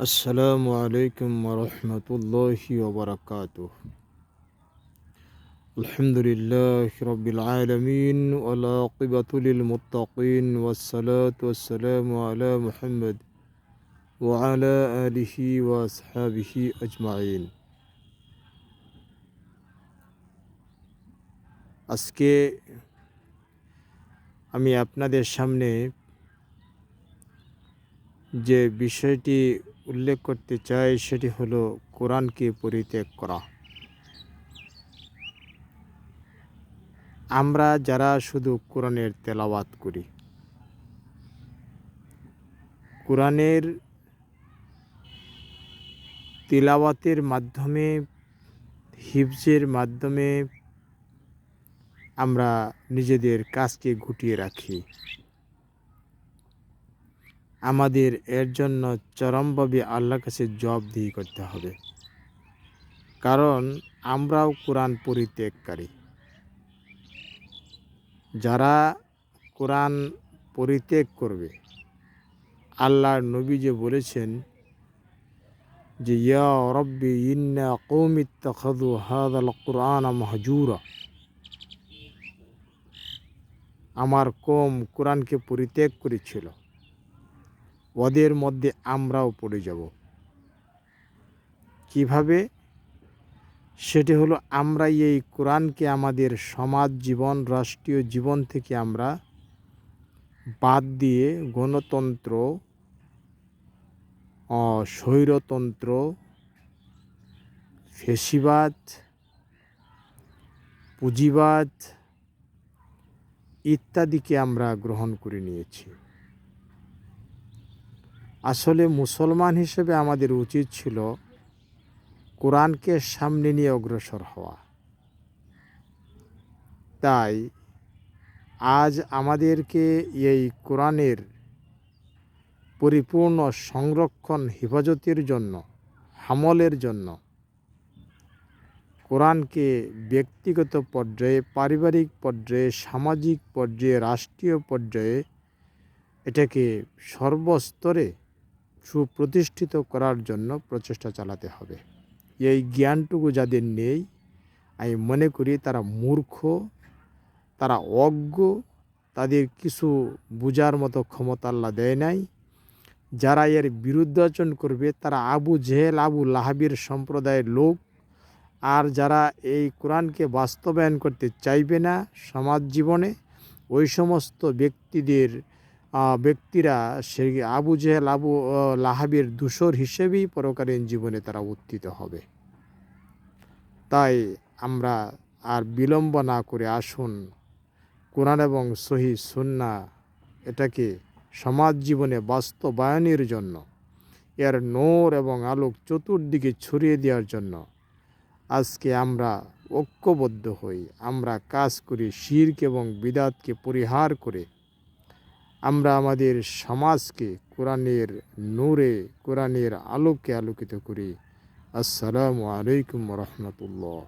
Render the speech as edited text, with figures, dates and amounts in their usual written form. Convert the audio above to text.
আসসালামু আলাইকুম ওরহমতুল্লাহি ওবরাকাতুহ। আলহামদুলিল্লাহ রব্বিল আলামিন ওয়াল আকিবাতু লিল মুত্তাকিন ওয়াসসালাতু ওয়াসসালামু আলা মুহাম্মদ ওয়া আলা আলিহি ওয়া আসহাবিহি আজমাইন। আজকে আমি আপনাদের সামনে যে বিষয়টি উল্লেখ করতে চাই সেটি হলো কোরআনকে পরিত্যাগ করা। আমরা যারা শুধু কোরআনের তেলাওয়াত করি, কোরআনের তিলাওয়াতের মাধ্যমে, হিফজের মাধ্যমে আমরা নিজেদের কাজকে গুটিয়ে রাখি। আমাদের এর জন্য চরমভাবে আল্লাহর কাছে জবাবদিহি করতে হবে, কারণ আমরাও কোরআন পরিত্যাগকারী। যারা কোরআন পরিত্যাগ করবে, আল্লাহর নবী যে বলেছেন যে ইয়া রব্বি ইন্না কওমি ইত্তাখাযু হাযাল কুরআনা মাহজুরা, আমার কওম কোরআনকে পরিত্যাগ করেছিল, ওদের মধ্যে আমরাও পড়ে যাব। কিভাবে? সেটি হলো আমরা এই কোরআনকে আমাদের সমাজ জীবন, রাষ্ট্রীয় জীবন থেকে আমরা বাদ দিয়ে গণতন্ত্র, স্বৈরতন্ত্র, ফ্যাসিবাদ, পুঁজিবাদ ইত্যাদিকে আমরা গ্রহণ করে নিয়েছি। আসলে মুসলমান হিসেবে আমাদের উচিত ছিল কোরআনকে সামনে নিয়ে অগ্রসর হওয়া। তাই আজ আমাদেরকে এই কোরআনের পরিপূর্ণ সংরক্ষণ, হেফাজতের জন্য, হামলের জন্য কোরআনকে ব্যক্তিগত পর্যায়ে, পারিবারিক পর্যায়ে, সামাজিক পর্যায়ে, রাষ্ট্রীয় পর্যায়ে এটাকে সর্বস্তরে সুপ্রতিষ্ঠিত করার জন্য প্রচেষ্টা চালাতে হবে। এই জ্ঞানটুকু যাদের নেই, আমি মনে করি তারা মূর্খ, তারা অজ্ঞ, তাদের কিছু বোঝার মতো ক্ষমতা আল্লাহ দেয় নাই। যারা এর বিরুদ্ধাচরণ করবে তারা আবু জেহেল, আবু লাহাবের সম্প্রদায়ের লোক। আর যারা এই কোরআনকে বাস্তবায়ন করতে চাইবে না সমাজ জীবনে, ওই সমস্ত ব্যক্তিরা সেই আবু জেহেল, আবু লাহাবের দূষর হিসেবেই পরকালীন জীবনে তারা উত্থিত হবে। তাই আমরা আর বিলম্ব না করে আসুন কোরআন এবং সহিহ সুন্নাহ এটাকে সমাজ জীবনে বাস্তবায়নের জন্য, এর নূর এবং আলোক চতুর্দিকে ছড়িয়ে দেওয়ার জন্য আজকে আমরা ঐক্যবদ্ধ হই, আমরা কাজ করি। শিরক এবং বিদআতকে পরিহার করে আমরা আমাদের সমাজকে কোরআনের নূরে, কোরআনের আলোকে আলোকিত করি। আসসালামু আলাইকুম রহমতুল্লাহ।